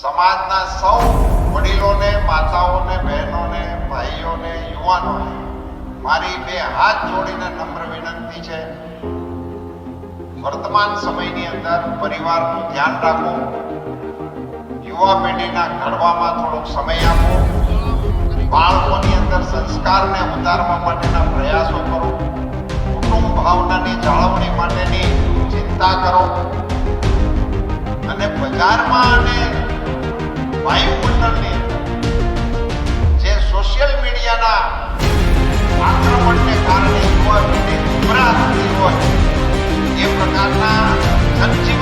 સમાજના સૌ વડીલોને, માતાઓને, બહેનોને, ભાઈઓને, યુવાનોને મારી બે હાથ જોડીને નમ્ર વિનંતી છે, વર્તમાન સમયની અંદર પરિવારનું ધ્યાન રાખો, યુવા પેઢીના ઘડવામાં થોડોક સમય આપો, બાળકોની અંદર સંસ્કારને ઉતારવા માટેના પ્રયાસો કરો, કુટુંબ ભાવનાની જાળવણી માટેની ચિંતા કરો અને બજારમાં અને વાયુમંડળની જે સોશિયલ મીડિયાના આક્રમણને કારણે યુવા પેઢી ગુમરાહ થતી હોય એ પ્રકારના જનજીવન